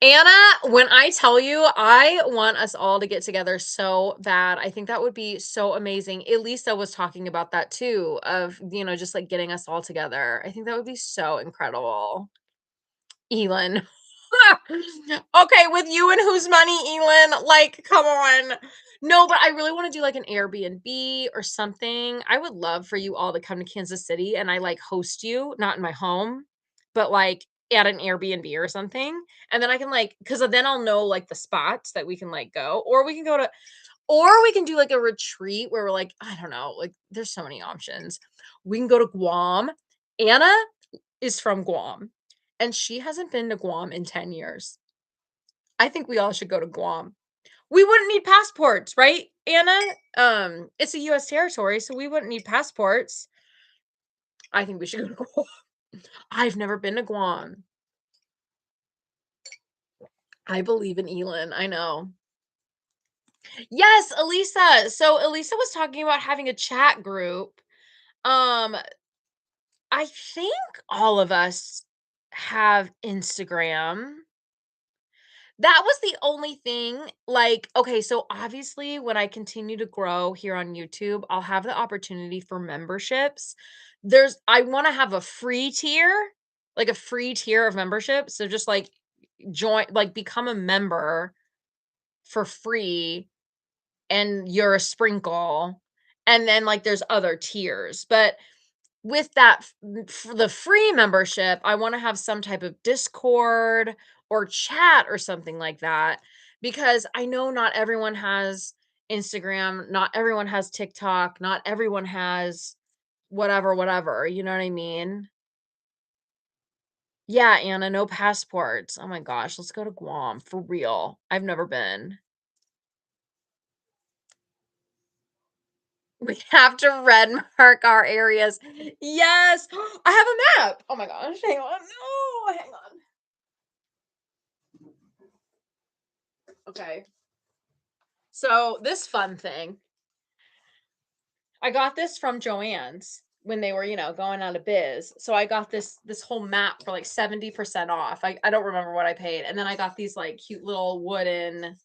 Anna, when I tell you, I want us all to get together so bad. I think that would be so amazing. Elisa was talking about that too, of, just like getting us all together. I think that would be so incredible. Elin. Okay, with you and whose money, Elin? Like, come on. No, but I really want to do like an Airbnb or something. I would love for you all to come to Kansas City and I like host you, not in my home, but like at an Airbnb or something. And then I can like, because then I'll know like the spots that we can like go, or we can go to, or we can do like a retreat where we're like, I don't know, like there's so many options. We can go to Guam. Anna is from Guam. and she hasn't been to Guam in 10 years. I think we all should go to Guam. We wouldn't need passports, right, Anna? It's a US territory, so we wouldn't need passports. I think we should go to Guam. I've never been to Guam. I believe in Elin, I know. Yes, Elisa. So Elisa was talking about having a chat group. Um, I think all of us have Instagram. That was the only thing, like, okay, so obviously when I continue to grow here on YouTube, I'll have the opportunity for memberships. I want to have a free tier, like a free tier of membership. So just like join, like become a member for free and you're a sprinkle. And then like there's other tiers. But with that for the free membership, I want to have some type of Discord or chat or something like that because I know not everyone has Instagram, not everyone has TikTok, not everyone has whatever, whatever. You know what I mean? Yeah, Anna, no passports. Oh my gosh, let's go to Guam for real. I've never been. We have to red mark our areas. Yes. I have a map. Oh my gosh. Hang on. No, hang on. Okay. So this fun thing, I got this from Joann's when they were, going out of biz. So I got this whole map for like 70% off. I don't remember what I paid. And then I got these like cute little wooden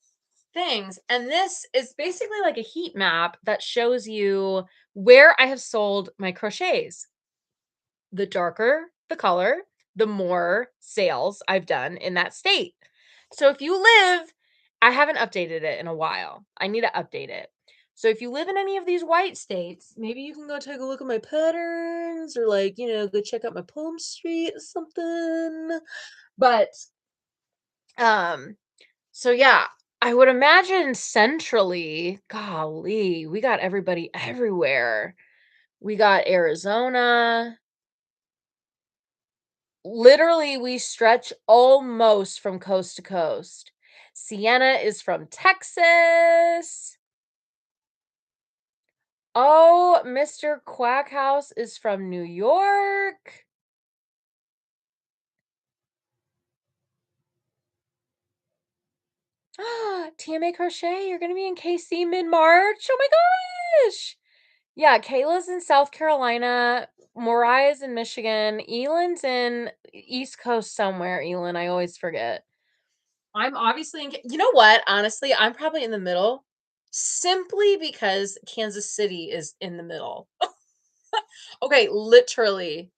things. And this is basically like a heat map that shows you where I have sold my crochets. The darker the color, the more sales I've done in that state. So if you live, I haven't updated it in a while. I need to update it. So if you live in any of these white states, maybe you can go take a look at my patterns or like, go check out my Palm Street or something. But so yeah, I would imagine centrally, golly, we got everybody everywhere. We got Arizona. Literally, we stretch almost from coast to coast. Sienna is from Texas. Oh, Mr. Quackhouse is from New York. TMA Crochet, you're going to be in KC mid-March. Oh my gosh. Yeah, Kayla's in South Carolina. Mariah's in Michigan. Elan's in East Coast somewhere. Elan, I always forget. I'm obviously you know what? Honestly, I'm probably in the middle simply because Kansas City is in the middle. Okay, literally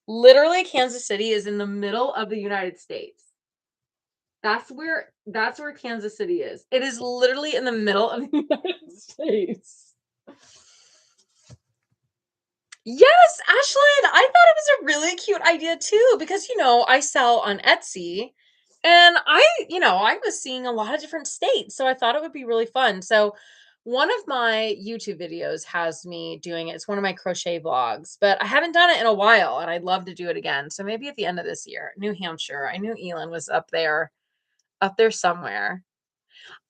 Kansas City is in the middle of the United States. That's where Kansas City is. It is literally in the middle of the United States. Yes, Ashlyn, I thought it was a really cute idea too because I sell on Etsy and I was seeing a lot of different states, so I thought it would be really fun. So one of my YouTube videos has me doing it. It's one of my crochet vlogs, but I haven't done it in a while and I'd love to do it again. So maybe at the end of this year, New Hampshire. I knew Elin was up there somewhere.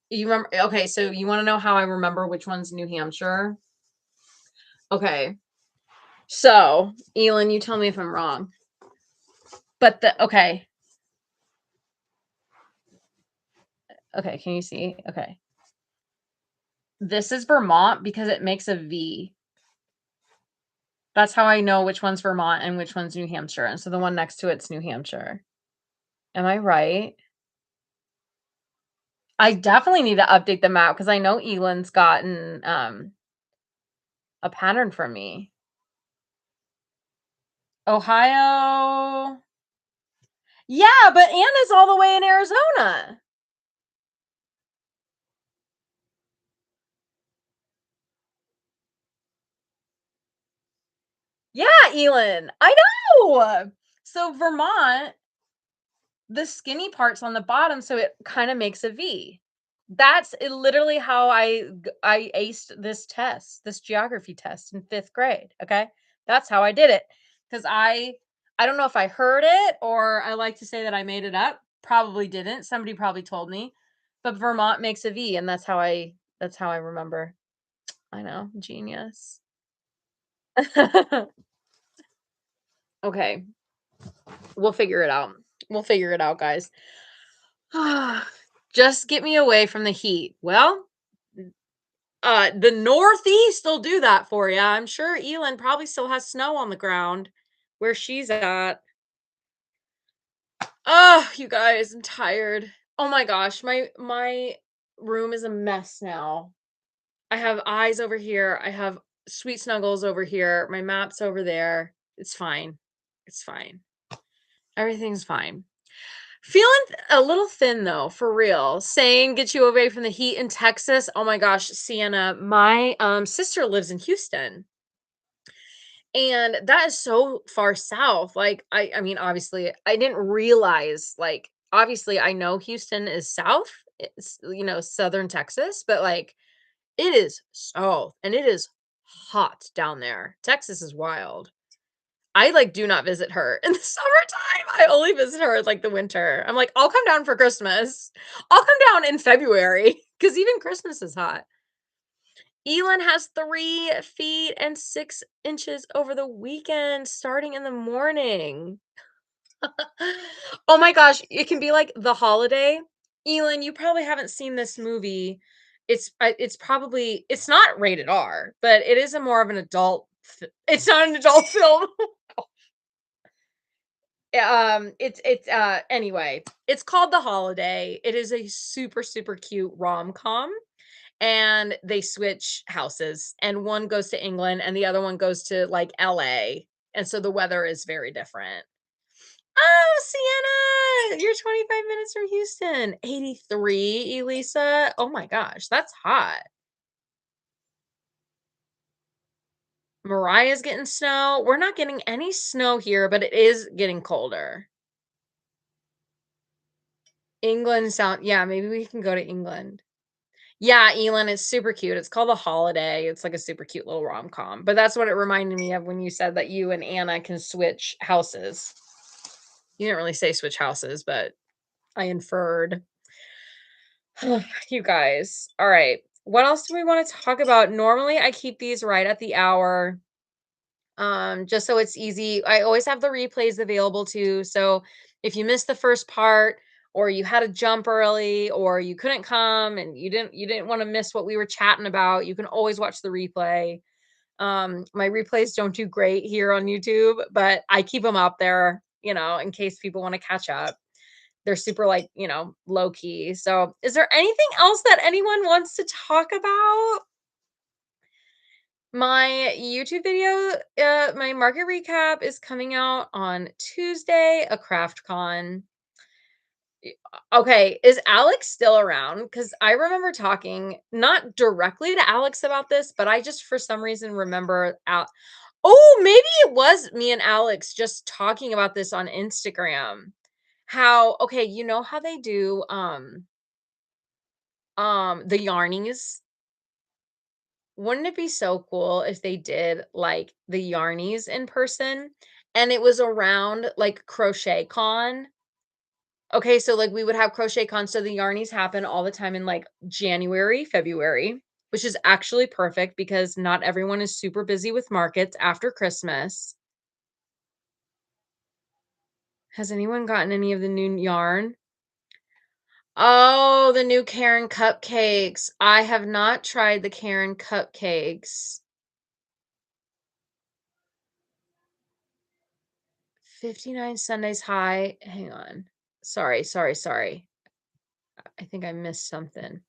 You remember? Okay, so you want to know how I remember which one's New Hampshire? Okay. So, Elin, you tell me if I'm wrong. But okay. Okay, can you see? Okay. This is Vermont because it makes a V. That's how I know which one's Vermont and which one's New Hampshire. And so the one next to it's New Hampshire. Am I right? I definitely need to update the map because I know Elin's gotten a pattern from me. Ohio. Yeah, but Anna's all the way in Arizona. Yeah, Elin. I know. So Vermont, the skinny part's on the bottom, so it kind of makes a V. That's literally how I aced this test, this geography test in 5th grade. Okay, that's how I did it because I I don't know if I heard it or I like to say that I made it up. Probably didn't. Somebody probably told me. But Vermont makes a V, and that's how I remember. I know, genius. Okay, we'll figure it out. We'll figure it out, guys. Just get me away from the heat. Well, the Northeast will do that for you. I'm sure Elin probably still has snow on the ground where she's at. Oh, you guys, I'm tired. Oh my gosh, my room is a mess now. I have eyes over here. I have sweet snuggles over here. My map's over there. It's fine. It's fine. Everything's fine. Feeling a little thin though, for real. Saying get you away from the heat in Texas. Oh my gosh, Sienna, my sister lives in Houston. And that is so far south. Like I mean, obviously, I didn't realize like obviously I know Houston is south. It's southern Texas, but like it is south and it is hot down there. Texas is wild. I like do not visit her in the summertime. I only visit her in like the winter. I'm like, I'll come down for Christmas. I'll come down in February because even Christmas is hot. Elon has 3 feet and 6 inches over the weekend, starting in the morning. Oh my gosh, it can be like The Holiday. Elon, you probably haven't seen this movie. It's probably it's not rated R, but it is a more of an adult. It's not an adult film. Anyway, it's called The Holiday. It is a super super cute rom-com and they switch houses and one goes to England and the other one goes to like LA. And so the weather is very different. Oh, Sienna, you're 25 minutes from Houston. 83, Elisa. Oh my gosh, that's hot. Mariah's getting snow. We're not getting any snow here, but it is getting colder. England sound, yeah, maybe we can go to England. Yeah, Elon, it's super cute. It's called The Holiday. It's like a super cute little rom-com. But that's what it reminded me of when you said that you and Anna can switch houses. You didn't really say switch houses, but I inferred. You guys. All right. What else do we want to talk about? Normally, I keep these right at the hour. Just so it's easy. I always have the replays available too. So if you missed the first part or you had to jump early or you couldn't come and you didn't want to miss what we were chatting about, you can always watch the replay. My replays don't do great here on YouTube, but I keep them up there, in case people want to catch up. They're super like, low key. So, is there anything else that anyone wants to talk about? My YouTube video, my market recap is coming out on Tuesday, a craft con. Okay, is Alex still around? Because I remember talking not directly to Alex about this, but I just for some reason remember Oh, maybe it was me and Alex just talking about this on Instagram. How okay, you know how they do the yarnies? Wouldn't it be so cool if they did like the yarnies in person and it was around like Crochet Con? Okay, so like we would have Crochet Con, so the yarnies happen all the time in like January, February, which is actually perfect because not everyone is super busy with markets after Christmas. Has anyone gotten any of the new yarn? Oh, the new Karen cupcakes. I have not tried the Karen cupcakes. 59 Sundays high. Hang on. Sorry, sorry, sorry. I think I missed something.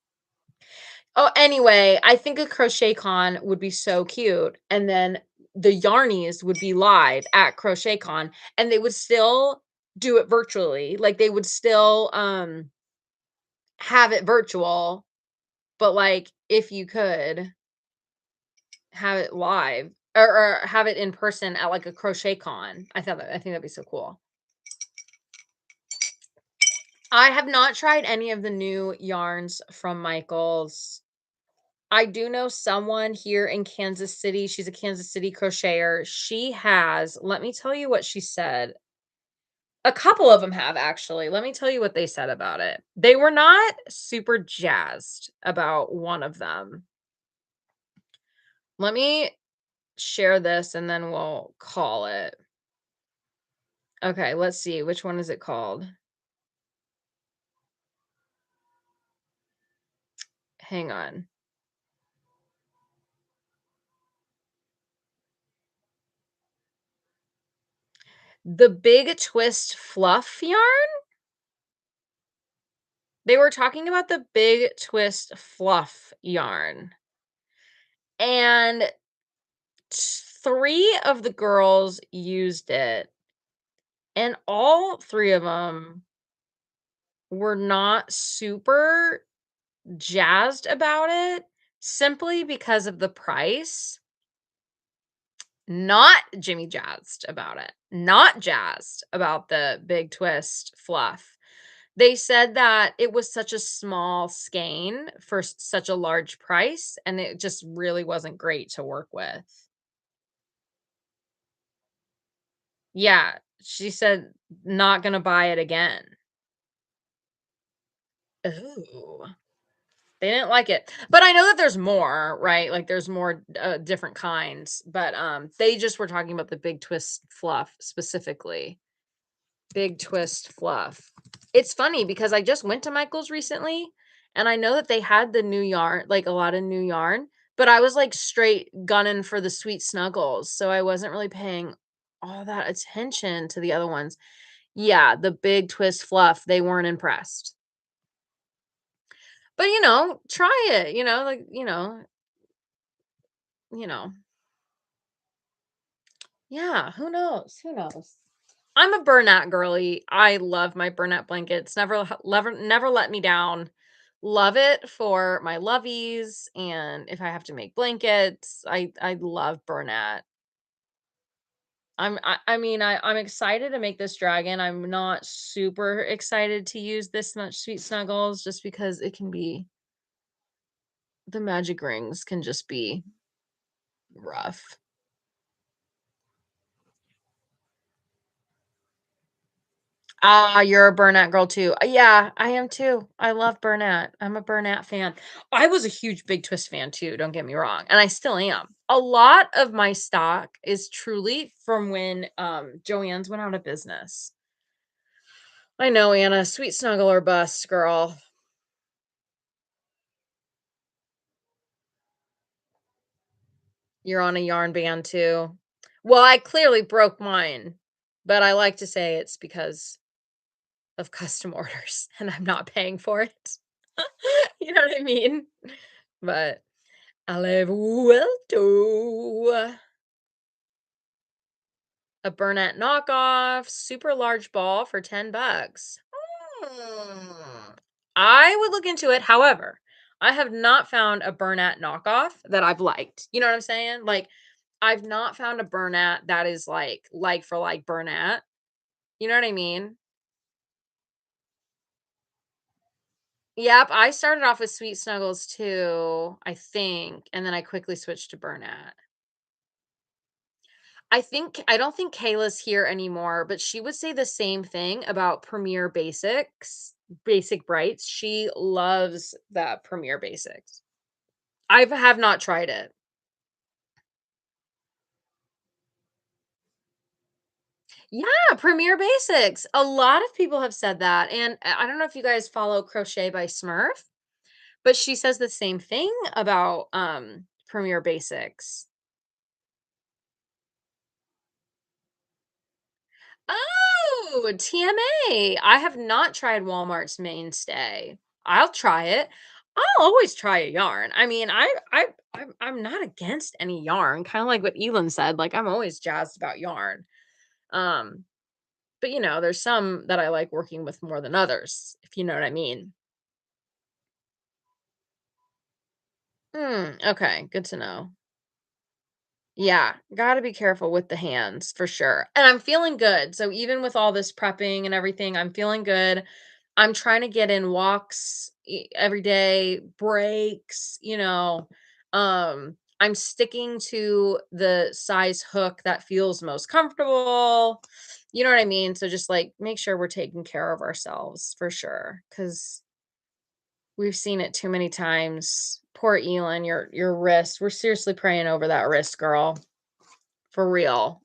Oh, anyway, I think a crochet con would be so cute. And then the yarnies would be live at Crochet Con and they would still do it virtually. Like they would still have it virtual, but like if you could have it live or have it in person at like a Crochet Con. I think that'd be so cool. I have not tried any of the new yarns from Michaels. I do know someone here in Kansas City. She's a Kansas City crocheter. She has, let me tell you what she said. A couple of them have actually. Let me tell you what they said about it. They were not super jazzed about one of them. Let me share this and then we'll call it. Okay, let's see. Which one is it called? Hang on. The Big Twist Fluff yarn? They were talking about the Big Twist Fluff yarn. And 3 of the girls used it, and all 3 of them were not super jazzed about it simply because of the price. Not Jimmy jazzed about it. Not jazzed about the Big Twist Fluff. They said that it was such a small skein for such a large price, and it just really wasn't great to work with. Yeah, she said not gonna buy it again. Ooh. They didn't like it. But I know that there's more, right? Like there's more different kinds, but they just were talking about the Big Twist Fluff specifically. Big Twist Fluff. It's funny because I just went to Michael's recently and I know that they had the new yarn, like a lot of new yarn, but I was like straight gunning for the Sweet Snuggles, so I wasn't really paying all that attention to the other ones. Yeah, the Big Twist Fluff, they weren't impressed. But, try it, like, you know. Yeah, who knows? Who knows? I'm a Bernat girly. I love my Bernat blankets. Never let me down. Love it for my lovies, and if I have to make blankets, I love Bernat. I'm excited to make this dragon. I'm not super excited to use this much Sweet Snuggles just because it can be the magic rings can just be rough. Ah, you're a Bernat girl too. Yeah, I am too. I love Bernat. I'm a Bernat fan. I was a huge Big Twist fan too, don't get me wrong, and I still am. A lot of my stock is truly from when Joann's went out of business. I know, Anna, sweet snuggle or bust, girl. You're on a yarn band too. Well, I clearly broke mine, but I like to say it's because of custom orders and I'm not paying for it. You know what I mean? But Vuelto. A Burnett knockoff, super large ball for 10 bucks. Hmm. I would look into it. However, I have not found a Burnett knockoff that I've liked. You know what I'm saying? Like, I've not found a Burnett that is like for like Burnett. You know what I mean? Yep, I started off with Sweet Snuggles too, I think, and then I quickly switched to Burnett. I don't think Kayla's here anymore, but she would say the same thing about Premier Basics, Basic Brights. She loves that Premier Basics. Have not tried it. Yeah, Premier Basics. A lot of people have said that. And I don't know if you guys follow Crochet by Smurf, but she says the same thing about Premier Basics. Oh, TMA. I have not tried Walmart's Mainstay. I'll try it. I'll always try a yarn. I mean, I'm not against any yarn. Kind of like what Elin said. Like I'm always jazzed about yarn. Um, but there's some that I like working with more than others, if you know what I mean. Okay, good to know. Yeah, gotta be careful with the hands for sure. And I'm feeling good. So even with all this prepping and everything, I'm feeling good. I'm trying to get in walks every day, breaks. I'm sticking to the size hook that feels most comfortable. You know what I mean? So just like make sure we're taking care of ourselves for sure, because we've seen it too many times. Poor Elin, your wrist. We're seriously praying over that wrist, girl. For real.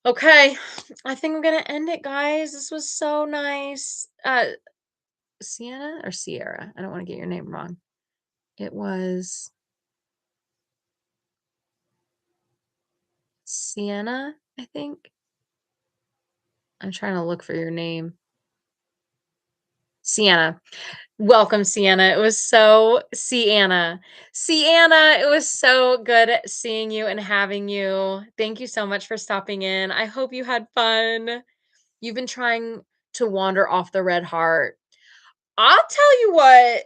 Okay, I think I'm gonna end it, guys. This was so nice. Sienna or Sierra? I don't want to get your name wrong. It was Sienna, I think. I'm trying to look for your name. Sienna. Welcome, Sienna. It was so Sienna. Sienna, it was so good seeing you and having you. Thank you so much for stopping in. I hope you had fun. You've been trying to wander off the red heart. I'll tell you what,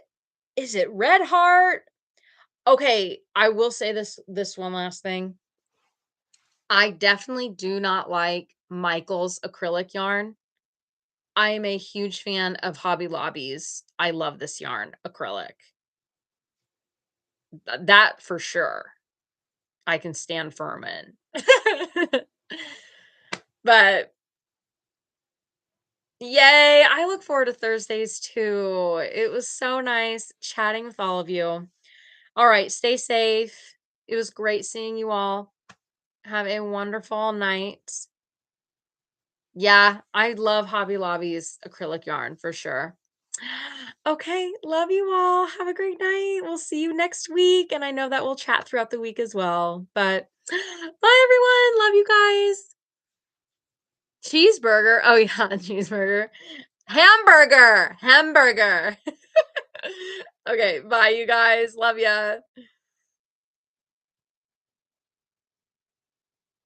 is it red heart? Okay, I will say this one last thing. I definitely do not like Michael's acrylic yarn. I am a huge fan of Hobby Lobby's. I love this yarn, acrylic. That for sure. I can stand firm in. But yay, I look forward to Thursdays too. It was so nice chatting with all of you. All right, stay safe. It was great seeing you all. Have a wonderful night. Yeah, I love Hobby Lobby's acrylic yarn for sure. Okay, love you all. Have a great night. We'll see you next week. And I know that we'll chat throughout the week as well. But bye, everyone. Love you guys. Cheeseburger. Oh, yeah, cheeseburger. Hamburger. Hamburger. Okay, bye, you guys. Love ya.